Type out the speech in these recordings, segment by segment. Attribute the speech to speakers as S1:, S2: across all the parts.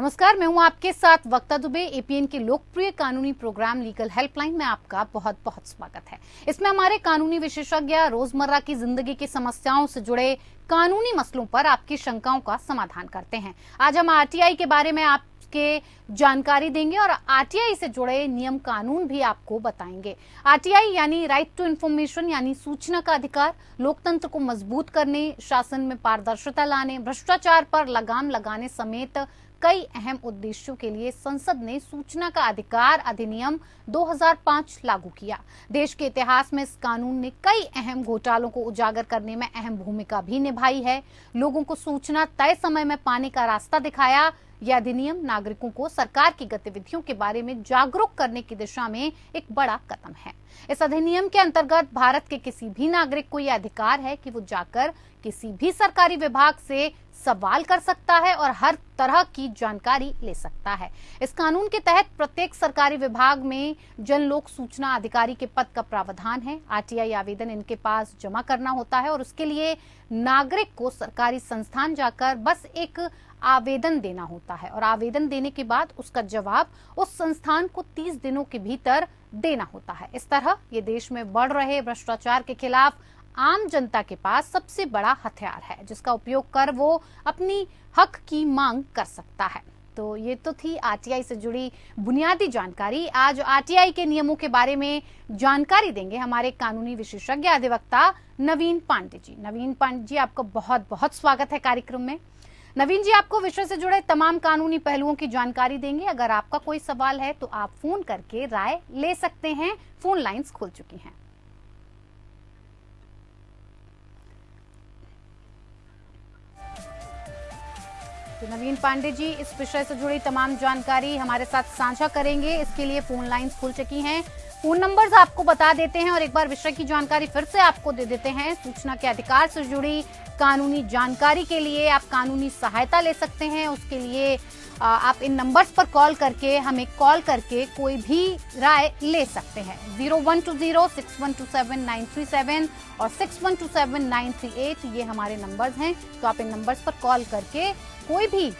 S1: नमस्कार, मैं हूं आपके साथ वक्ता दुबे। एपीएन के लोकप्रिय कानूनी प्रोग्राम लीगल हेल्पलाइन में आपका बहुत बहुत स्वागत है। इसमें हमारे कानूनी विशेषज्ञ रोजमर्रा की जिंदगी की समस्याओं से जुड़े कानूनी मसलों पर आपकी शंकाओं का समाधान करते हैं। आज हम आरटीआई के बारे में आपके जानकारी देंगे और आरटीआई से जुड़े नियम कानून भी आपको बताएंगे। आरटीआई यानी राइट टू इंफॉर्मेशन, यानी सूचना का अधिकार, लोकतंत्र को मजबूत करने, शासन में पारदर्शिता लाने, भ्रष्टाचार पर लगाम लगाने समेत कई अहम उद्देश्यों के लिए संसद ने सूचना का अधिकार अधिनियम 2005 लागू किया। देश के इतिहास में इस कानून ने कई अहम घोटालों को उजागर करने में अहम भूमिका भी निभाई है। लोगों को सूचना तय समय में पाने का रास्ता दिखाया। यह अधिनियम नागरिकों को सरकार की गतिविधियों के बारे में जागरूक करने की दिशा में एक बड़ा कदम है। इस अधिनियम के अंतर्गत भारत के किसी भी नागरिक को यह अधिकार है कि वो जाकर किसी भी सरकारी विभाग से सवाल कर सकता है और हर तरह की जानकारी ले सकता है। इस कानून के तहत प्रत्येक सरकारी विभाग में जन लोक सूचना अधिकारी के पद का प्रावधान है। आरटीआई आवेदन इनके पास जमा करना होता है और उसके लिए नागरिक को सरकारी संस्थान जाकर बस एक आवेदन देना होता है और आवेदन देने के बाद उसका जवाब उस संस्थान को 30 दिनों के भीतर देना होता है। इस तरह ये देश में बढ़ रहे भ्रष्टाचार के खिलाफ आम जनता के पास सबसे बड़ा हथियार है, जिसका उपयोग कर वो अपनी हक की मांग कर सकता है। तो ये तो थी आरटीआई से जुड़ी बुनियादी जानकारी। आज आरटीआई के नियमों के बारे में जानकारी देंगे हमारे कानूनी विशेषज्ञ अधिवक्ता नवीन पांडे जी। नवीन पांडे जी, आपका बहुत बहुत स्वागत है कार्यक्रम में। नवीन जी, आपको विषय से जुड़े तमाम कानूनी पहलुओं की जानकारी देंगे। अगर आपका कोई सवाल है तो आप फोन करके राय ले सकते हैं। फोन लाइंस खुल चुकी हैं। तो नवीन पांडे जी इस विषय से जुड़ी तमाम जानकारी हमारे साथ साझा करेंगे। इसके लिए फोन लाइंस खुल चुकी हैं। फोन नंबर्स आपको बता देते हैं और एक बार विषय की जानकारी फिर से आपको दे देते हैं। सूचना के अधिकार से जुड़ी कानूनी जानकारी के लिए आप कानूनी सहायता ले सकते हैं। उसके लिए आप इन नंबर्स पर कॉल करके हमें कॉल करके कोई भी राय ले सकते हैं। 0120-6127-937 और 6127-938 ये हमारे नंबर्स हैं। तो आप इन नंबर्स पर कॉल करके कोई भी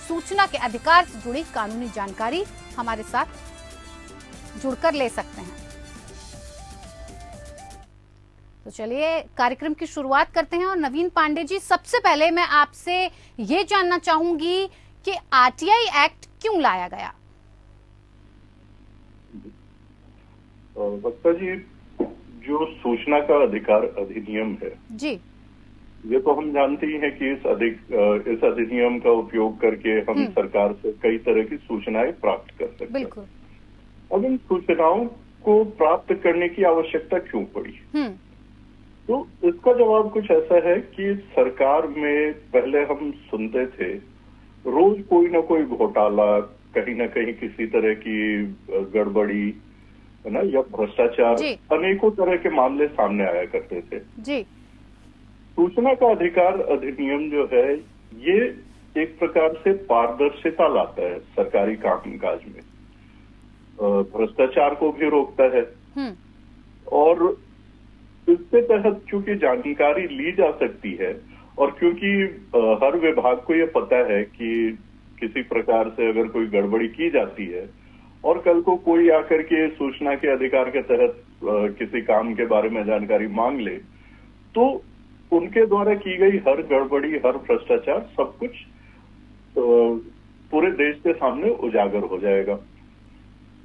S1: सूचना के अधिकार से जुड़ी कानूनी जानकारी हमारे साथ जुड़कर ले सकते हैं। तो चलिए कार्यक्रम की शुरुआत करते हैं। और नवीन पांडे जी, सबसे पहले मैं आपसे ये जानना चाहूंगी कि आरटीआई एक्ट क्यों लाया गया?
S2: वक्ता जी, जो सूचना का अधिकार अधिनियम है
S1: जी,
S2: ये तो हम जानते ही हैं कि इस अधिनियम का उपयोग करके हम सरकार से कई तरह की सूचनाएं प्राप्त कर सकते हैं।
S1: बिल्कुल।
S2: अब इन सूचनाओं को प्राप्त करने की आवश्यकता क्यों पड़ी? तो इसका जवाब कुछ ऐसा है कि सरकार में पहले हम सुनते थे रोज कोई ना कोई घोटाला, कहीं ना कहीं किसी तरह की गड़बड़ी, है ना, या भ्रष्टाचार, अनेकों तरह के मामले सामने आया करते थे
S1: जी।
S2: सूचना का अधिकार अधिनियम जो है ये एक प्रकार से पारदर्शिता लाता है सरकारी कामकाज में, भ्रष्टाचार को भी रोकता है और इसके तहत चूंकि जानकारी ली जा सकती है और क्योंकि हर विभाग को ये पता है कि किसी प्रकार से अगर कोई गड़बड़ी की जाती है और कल को कोई आकर के सूचना के अधिकार के तहत किसी काम के बारे में जानकारी मांग ले, तो उनके द्वारा की गई हर गड़बड़ी, हर भ्रष्टाचार, सब कुछ पूरे देश के सामने उजागर हो जाएगा,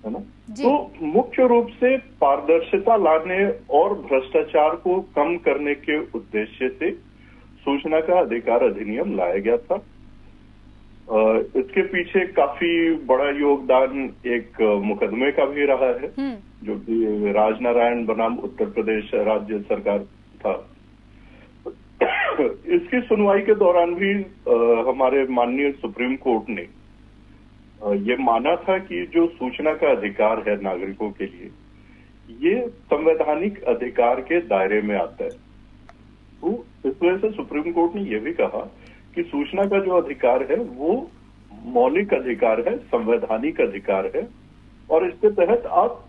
S2: है ना। तो मुख्य रूप से पारदर्शिता लाने और भ्रष्टाचार को कम करने के उद्देश्य से सूचना का अधिकार अधिनियम लाया गया था। इसके पीछे काफी बड़ा योगदान एक मुकदमे का भी रहा है, जो कि राजनारायण बनाम उत्तर प्रदेश राज्य सरकार था। इसकी सुनवाई के दौरान भी हमारे माननीय सुप्रीम कोर्ट ने ये माना था कि जो सूचना का अधिकार है नागरिकों के लिए, ये संवैधानिक अधिकार के दायरे में आता है। तो इस वजह से सुप्रीम कोर्ट ने यह भी कहा कि सूचना का जो अधिकार है वो मौलिक अधिकार है, संवैधानिक अधिकार है और इसके तहत आप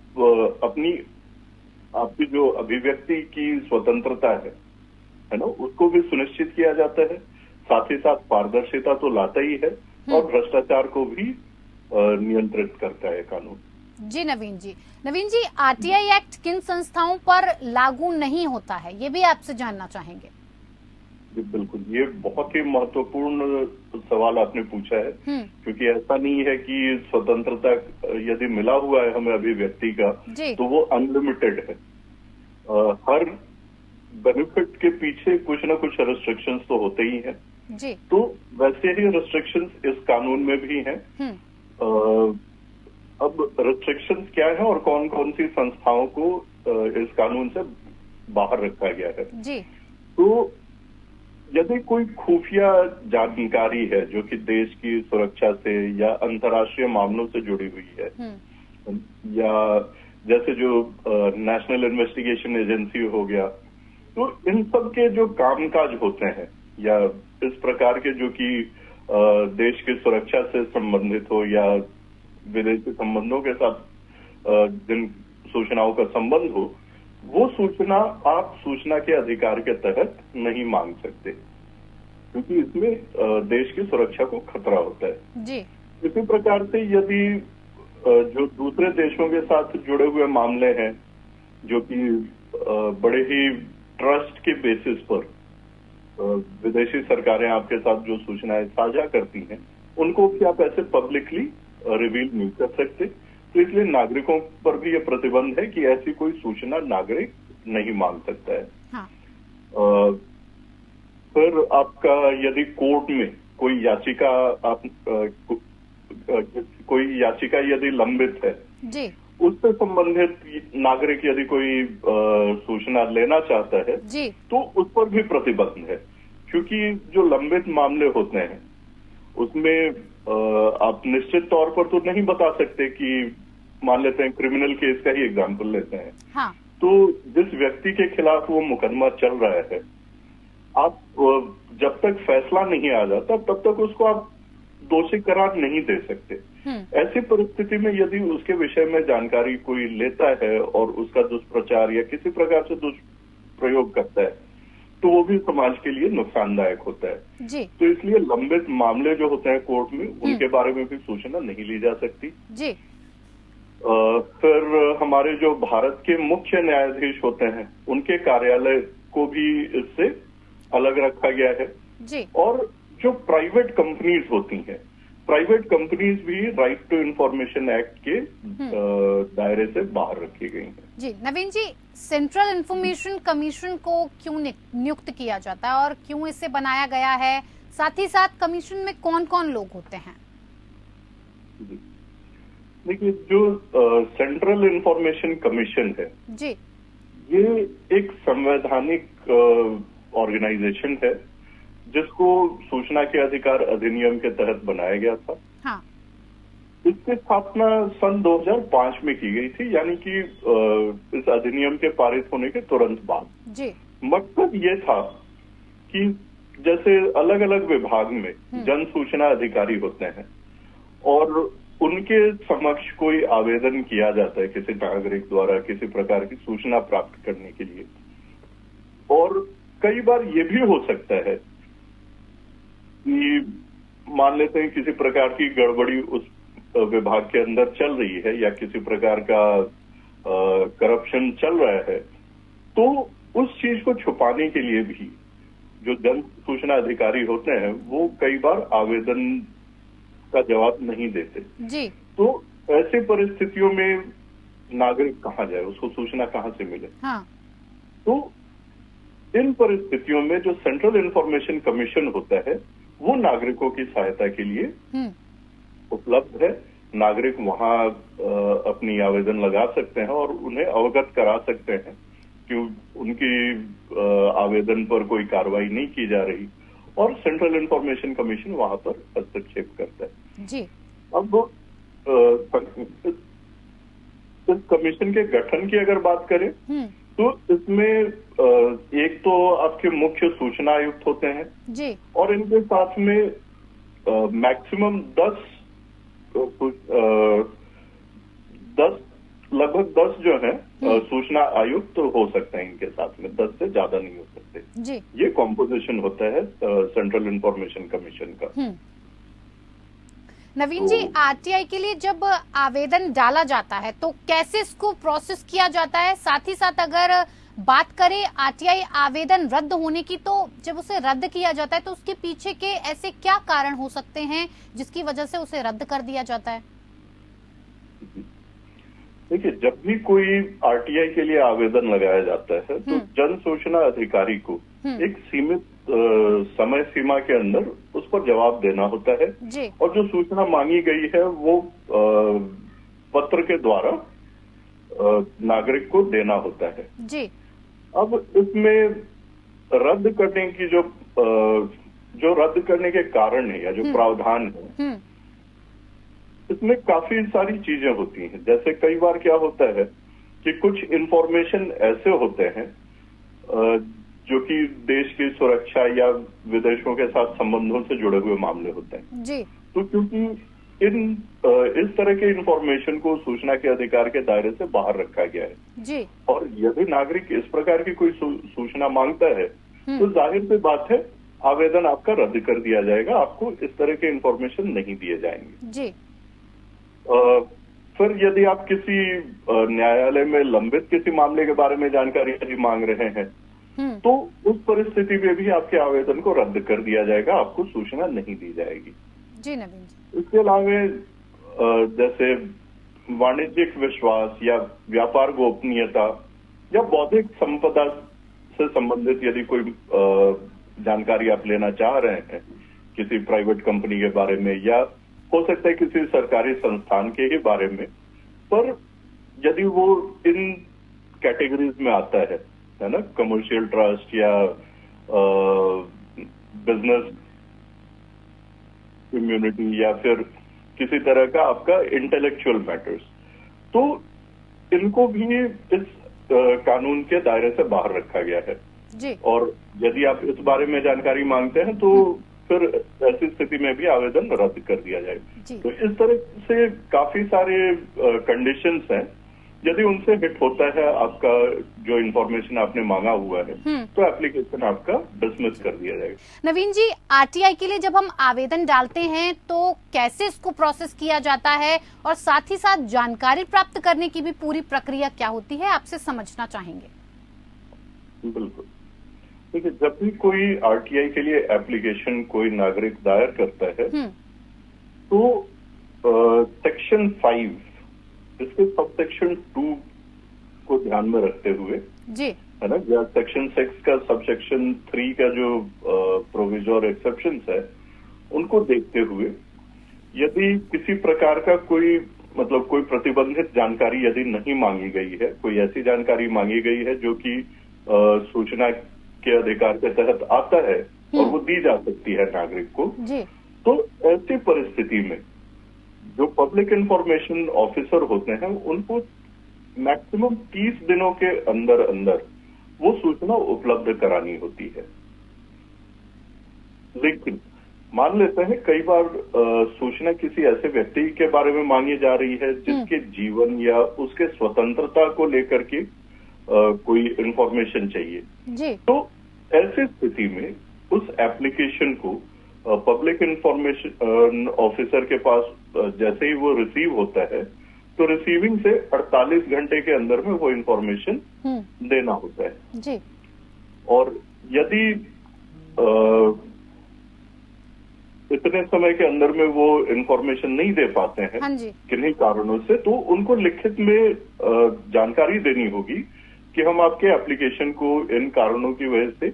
S2: आपकी जो अभिव्यक्ति की स्वतंत्रता है ना, उसको भी सुनिश्चित किया जाता है। साथ ही साथ पारदर्शिता तो लाता ही है, और भ्रष्टाचार को भी नियंत्रित करता है कानून।
S1: जी नवीन जी, आरटीआई एक्ट किन संस्थाओं पर लागू नहीं होता है, ये भी आपसे जानना चाहेंगे।
S2: जी बिल्कुल, ये बहुत ही महत्वपूर्ण सवाल आपने पूछा है, क्योंकि ऐसा नहीं है कि स्वतंत्रता यदि मिला हुआ है हमें अभिव्यक्ति का तो वो अनलिमिटेड है। हर बेनिफिट के पीछे कुछ ना कुछ रेस्ट्रिक्शंस तो होते ही हैं।
S1: जी।
S2: तो वैसे ही रेस्ट्रिक्शंस इस कानून में भी हैं। अब रेस्ट्रिक्शंस क्या है और कौन कौन सी संस्थाओं को इस कानून से बाहर रखा गया है।
S1: जी।
S2: तो यदि कोई खुफिया जानकारी है जो कि देश की सुरक्षा से या अंतर्राष्ट्रीय मामलों से जुड़ी हुई है, या जैसे जो नेशनल इन्वेस्टिगेशन एजेंसी हो गया, तो इन सब के जो कामकाज होते हैं या इस प्रकार के जो कि देश की सुरक्षा से संबंधित हो या विदेशी संबंधों के साथ जिन सूचनाओं का संबंध हो, वो सूचना आप सूचना के अधिकार के तहत नहीं मांग सकते, क्योंकि इसमें देश की सुरक्षा को खतरा होता है।
S1: जी।
S2: इसी प्रकार से यदि जो दूसरे देशों के साथ जुड़े हुए मामले हैं जो कि बड़े ही ट्रस्ट के बेसिस पर विदेशी सरकारें आपके साथ जो सूचनाएं साझा करती हैं, उनको भी आप ऐसे पब्लिकली रिवील नहीं कर सकते। तो इसलिए नागरिकों पर भी यह प्रतिबंध है कि ऐसी कोई सूचना नागरिक नहीं मांग सकता है।
S1: हाँ।
S2: फिर आपका यदि कोर्ट में कोई याचिका यदि लंबित है,
S1: जी,
S2: उससे संबंधित नागरिक यदि कोई सूचना लेना चाहता है,
S1: जी,
S2: तो उस पर भी प्रतिबंध है, क्योंकि जो लंबित मामले होते हैं उसमें आप निश्चित तौर पर तो नहीं बता सकते कि मान लेते हैं क्रिमिनल केस का ही एग्जाम्पल लेते हैं।
S1: हाँ।
S2: तो जिस व्यक्ति के खिलाफ वो मुकदमा चल रहा है, आप जब तक फैसला नहीं आ जाता तब तक उसको आप दोषी करार नहीं दे सकते। ऐसी परिस्थिति में यदि उसके विषय में जानकारी कोई लेता है और उसका दुष्प्रचार या किसी प्रकार से दुष्प्रयोग करता है, तो वो भी समाज के लिए नुकसानदायक होता है।
S1: जी।
S2: तो इसलिए लंबित मामले जो होते हैं कोर्ट में, उनके बारे में भी सूचना नहीं ली जा सकती।
S1: जी।
S2: फिर हमारे जो भारत के मुख्य न्यायाधीश होते हैं, उनके कार्यालय को भी इससे अलग रखा गया है।
S1: जी।
S2: और जो प्राइवेट कंपनीज होती हैं, प्राइवेट कंपनीज भी राइट टू इंफॉर्मेशन एक्ट के दायरे से बाहर रखी गई हैं।
S1: जी नवीन जी, सेंट्रल इंफॉर्मेशन कमीशन को क्यों नियुक्त किया जाता है और क्यों इसे बनाया गया है? साथ ही साथ कमीशन में कौन कौन लोग होते हैं?
S2: देखिए, जो सेंट्रल इंफॉर्मेशन कमीशन है
S1: जी,
S2: ये एक संवैधानिक ऑर्गेनाइजेशन है जिसको सूचना के अधिकार अधिनियम के तहत बनाया गया था।
S1: हाँ।
S2: इसकी स्थापना सन 2005 में की गई थी, यानी कि इस अधिनियम के पारित होने के तुरंत बाद।
S1: जी।
S2: मकसद ये था कि जैसे अलग अलग विभाग में जन सूचना अधिकारी होते हैं और उनके समक्ष कोई आवेदन किया जाता है किसी नागरिक द्वारा किसी प्रकार की सूचना प्राप्त करने के लिए, और कई बार ये भी हो सकता है कि मान लेते हैं किसी प्रकार की गड़बड़ी उस विभाग के अंदर चल रही है या किसी प्रकार का करप्शन चल रहा है, तो उस चीज को छुपाने के लिए भी जो जन सूचना अधिकारी होते हैं वो कई बार आवेदन का जवाब नहीं देते।
S1: जी।
S2: तो ऐसी परिस्थितियों में नागरिक कहाँ जाए, उसको सूचना कहाँ से मिले?
S1: हाँ।
S2: तो इन परिस्थितियों में जो सेंट्रल इंफॉर्मेशन कमीशन होता है वो नागरिकों की सहायता के लिए उपलब्ध है। नागरिक वहां अपनी आवेदन लगा सकते हैं और उन्हें अवगत करा सकते हैं कि उनकी आवेदन पर कोई कार्रवाई नहीं की जा रही, और सेंट्रल इंफॉर्मेशन कमीशन वहां पर हस्तक्षेप करता है।
S1: जी।
S2: अब इस कमीशन के गठन की अगर बात करें तो इसमें एक तो आपके मुख्य सूचना आयुक्त होते हैं
S1: जी,
S2: और इनके साथ में मैक्सिमम लगभग 10 जो है सूचना आयुक्त तो हो सकते हैं इनके साथ में, 10 से ज्यादा नहीं हो सकते।
S1: जी।
S2: ये कॉम्पोजिशन होता है सेंट्रल इंफॉर्मेशन कमीशन का।
S1: नवीन जी, आरटीआई के लिए जब आवेदन डाला जाता है तो कैसे इसको प्रोसेस किया जाता है? साथ ही साथ अगर बात करें आरटीआई आवेदन रद्द होने की, तो जब उसे रद्द किया जाता है तो उसके पीछे के ऐसे क्या कारण हो सकते हैं जिसकी वजह से उसे रद्द कर दिया जाता है?
S2: देखिए, जब भी कोई आरटीआई के लिए आवेदन लगाया जाता है तो जन सूचना अधिकारी को एक सीमित समय सीमा के अंदर उस पर जवाब देना होता है
S1: जी।
S2: और जो सूचना मांगी गई है वो पत्र के द्वारा नागरिक को देना होता है
S1: जी।
S2: अब इसमें रद्द करने की जो रद्द करने के कारण है या जो प्रावधान है, इसमें काफी सारी चीजें होती हैं। जैसे कई बार क्या होता है कि कुछ इंफॉर्मेशन ऐसे होते हैं जो कि देश की सुरक्षा या विदेशों के साथ संबंधों से जुड़े हुए मामले होते हैं
S1: जी।
S2: तो क्योंकि इस तरह के इंफॉर्मेशन को सूचना के अधिकार के दायरे से बाहर रखा गया है
S1: जी।
S2: और यदि नागरिक इस प्रकार की कोई सूचना मांगता है तो जाहिर सी बात है आवेदन आपका रद्द कर दिया जाएगा, आपको इस तरह के इंफॉर्मेशन नहीं दिए जाएंगे
S1: जी।
S2: फिर यदि आप किसी न्यायालय में लंबित किसी मामले के बारे में जानकारी यदि मांग रहे हैं तो उस परिस्थिति में भी आपके आवेदन को रद्द कर दिया जाएगा, आपको सूचना नहीं दी जाएगी।
S1: जी नवीन जी।
S2: इसके अलावा जैसे वाणिज्यिक विश्वास या व्यापार गोपनीयता या बौद्धिक संपदा से संबंधित यदि कोई जानकारी आप लेना चाह रहे हैं किसी प्राइवेट कंपनी के बारे में या हो सकता है किसी सरकारी संस्थान के ही बारे में, पर यदि वो इन कैटेगरीज में आता है ना, कमर्शियल ट्रस्ट या बिजनेस कम्युनिटी या फिर किसी तरह का आपका इंटेलेक्चुअल मैटर्स, तो इनको भी इस कानून के दायरे से बाहर रखा गया है
S1: जी।
S2: और यदि आप इस बारे में जानकारी मांगते हैं तो फिर ऐसी स्थिति में भी आवेदन रद्द कर दिया जाएगा। तो इस तरह से काफी सारे कंडीशंस हैं, यदि उनसे हिट होता है आपका जो इन्फॉर्मेशन आपने मांगा हुआ है तो एप्लीकेशन आपका डिसमिस कर दिया जाएगा।
S1: नवीन जी, आरटीआई के लिए जब हम आवेदन डालते हैं तो कैसे इसको प्रोसेस किया जाता है और साथ ही साथ जानकारी प्राप्त करने की भी पूरी प्रक्रिया क्या होती है, आपसे समझना चाहेंगे।
S2: बिल्कुल, देखिए, जब भी कोई आरटीआई के लिए एप्लीकेशन कोई नागरिक दायर करता है तो सेक्शन 5 इसके सब सेक्शन 2 को ध्यान में रखते हुए
S1: जी,
S2: है ना, या सेक्शन 6 का सब सेक्शन 3 का जो प्रोविजन और एक्सेप्शन है उनको देखते हुए यदि किसी प्रकार का कोई कोई प्रतिबंधित जानकारी यदि नहीं मांगी गई है, कोई ऐसी जानकारी मांगी गई है जो कि सूचना के अधिकार के तहत आता है और वो दी जा सकती है नागरिक को
S1: जी।
S2: तो ऐसी परिस्थिति में जो पब्लिक इंफॉर्मेशन ऑफिसर होते हैं उनको मैक्सिमम 30 दिनों के अंदर अंदर वो सूचना उपलब्ध करानी होती है। लेकिन मान लेते हैं कई बार सूचना किसी ऐसे व्यक्ति के बारे में मांगी जा रही है जिसके जीवन या उसके स्वतंत्रता को लेकर के कोई इंफॉर्मेशन चाहिए
S1: जी।
S2: तो ऐसी स्थिति में उस एप्लीकेशन को पब्लिक इंफॉर्मेशन ऑफिसर के पास जैसे ही वो रिसीव होता है तो रिसीविंग से 48 घंटे के अंदर में वो इंफॉर्मेशन देना होता है
S1: जी।
S2: और यदि इतने समय के अंदर में वो इंफॉर्मेशन नहीं दे पाते हैं किन्हीं कारणों से, तो उनको लिखित में जानकारी देनी होगी कि हम आपके एप्लीकेशन को इन कारणों की वजह से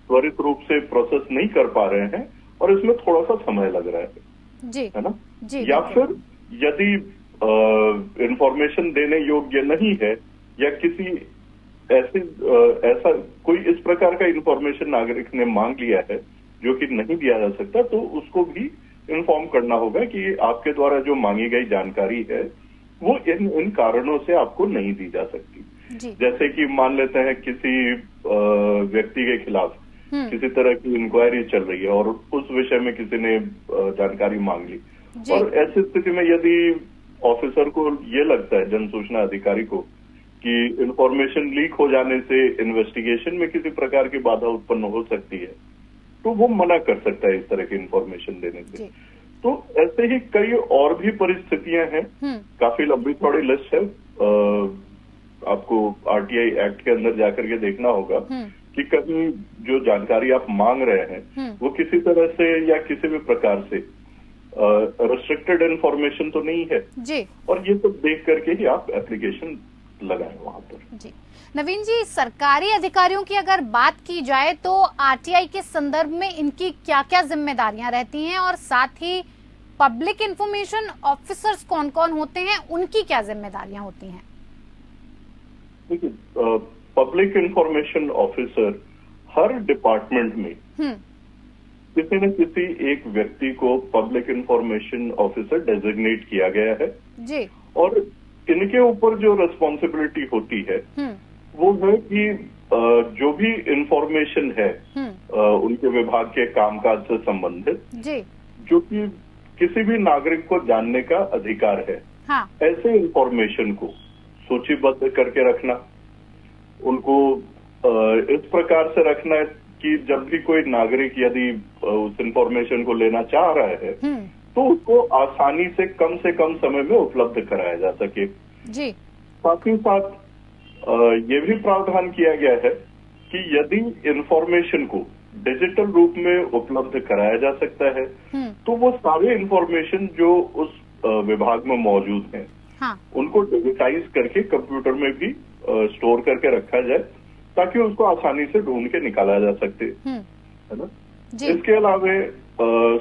S2: त्वरित रूप से प्रोसेस नहीं कर पा रहे हैं और इसमें थोड़ा सा समय लग रहा है
S1: जी।
S2: है ना
S1: जी।
S2: या फिर यदि इंफॉर्मेशन देने योग्य नहीं है या किसी ऐसा कोई इस प्रकार का इंफॉर्मेशन नागरिक ने मांग लिया है जो कि नहीं दिया जा सकता, तो उसको भी इन्फॉर्म करना होगा कि आपके द्वारा जो मांगी गई जानकारी है वो इन कारणों से आपको नहीं दी जा सकती
S1: जी।
S2: जैसे कि मान लेते हैं किसी व्यक्ति के खिलाफ किसी तरह की इंक्वायरी चल रही है और उस विषय में किसी ने जानकारी मांग ली और ऐसी स्थिति में यदि ऑफिसर को ये लगता है, जन सूचना अधिकारी को, कि इंफॉर्मेशन लीक हो जाने से इन्वेस्टिगेशन में किसी प्रकार की बाधा उत्पन्न हो सकती है तो वो मना कर सकता है इस तरह की इंफॉर्मेशन देने से। तो ऐसे ही कई और भी परिस्थितियां हैं, काफी लंबी थोड़ी लिस्ट है। आपको आरटीआई एक्ट के अंदर जाकर के देखना होगा कि कहीं जो जानकारी आप मांग रहे हैं वो किसी तरह से या किसी भी प्रकार से रिस्ट्रिक्टेड इंफॉर्मेशन तो नहीं है
S1: जी।
S2: और ये सब देख करके ही आप एप्लीकेशन लगाएं वहां पर।
S1: जी नवीन जी, सरकारी अधिकारियों की अगर बात की जाए तो आरटीआई के संदर्भ में इनकी क्या क्या जिम्मेदारियां रहती हैं और साथ ही पब्लिक इंफॉर्मेशन ऑफिसर्स कौन कौन होते हैं, उनकी क्या जिम्मेदारियां होती हैं?
S2: देखिए, पब्लिक इंफॉर्मेशन ऑफिसर हर डिपार्टमेंट में किसी न किसी एक व्यक्ति को पब्लिक इंफॉर्मेशन ऑफिसर डेजिग्नेट किया गया है
S1: जी।
S2: और इनके ऊपर जो रिस्पॉन्सिबिलिटी होती है वो है कि जो भी इंफॉर्मेशन है उनके विभाग के कामकाज से संबंधित
S1: जी,
S2: जो कि किसी भी नागरिक को जानने का अधिकार है,
S1: हाँ।
S2: ऐसे इंफॉर्मेशन को सूचीबद्ध करके रखना, उनको इस प्रकार से रखना कि जब भी कोई नागरिक यदि उस इंफॉर्मेशन को लेना चाह रहा है तो उसको आसानी से कम समय में उपलब्ध कराया जा सके
S1: जी।
S2: साथ ही साथ ये भी प्रावधान किया गया है कि यदि इंफॉर्मेशन को डिजिटल रूप में उपलब्ध कराया जा सकता है तो वो सारे इंफॉर्मेशन जो उस विभाग में मौजूद हैं,
S1: हाँ।
S2: उनको डिजिटाइज करके कंप्यूटर में भी स्टोर करके रखा जाए ताकि उसको आसानी से ढूंढ के निकाला जा सकते, है ना। इसके अलावा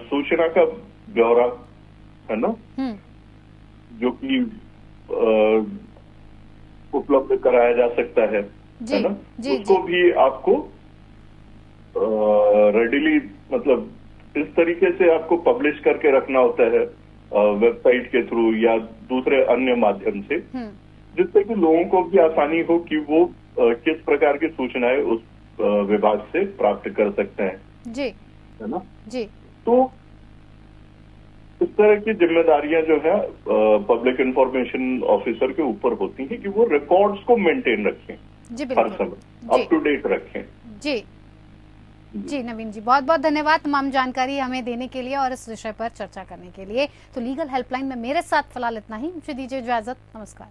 S2: सूचना का ब्यौरा, है ना, जो कि उपलब्ध कराया जा सकता है ना, उसको भी आपको रेडिली मतलब इस तरीके से आपको पब्लिश करके रखना होता है वेबसाइट के थ्रू या दूसरे अन्य माध्यम से, जिससे कि लोगों को भी आसानी हो कि वो किस प्रकार की सूचनाएं उस विभाग से प्राप्त कर सकते हैं
S1: जी,
S2: है ना
S1: जी।
S2: तो इस तरह की जिम्मेदारियां जो है पब्लिक इंफॉर्मेशन ऑफिसर के ऊपर होती हैं कि वो रिकॉर्ड्स को मेंटेन रखें
S1: जी,
S2: हर समय अप टू डेट रखें
S1: जी। जी नवीन जी, बहुत बहुत धन्यवाद तमाम जानकारी हमें देने के लिए और इस विषय पर चर्चा करने के लिए। तो लीगल हेल्पलाइन में मेरे साथ फिलहाल इतना ही, मुझे दीजिए इजाजत, नमस्कार।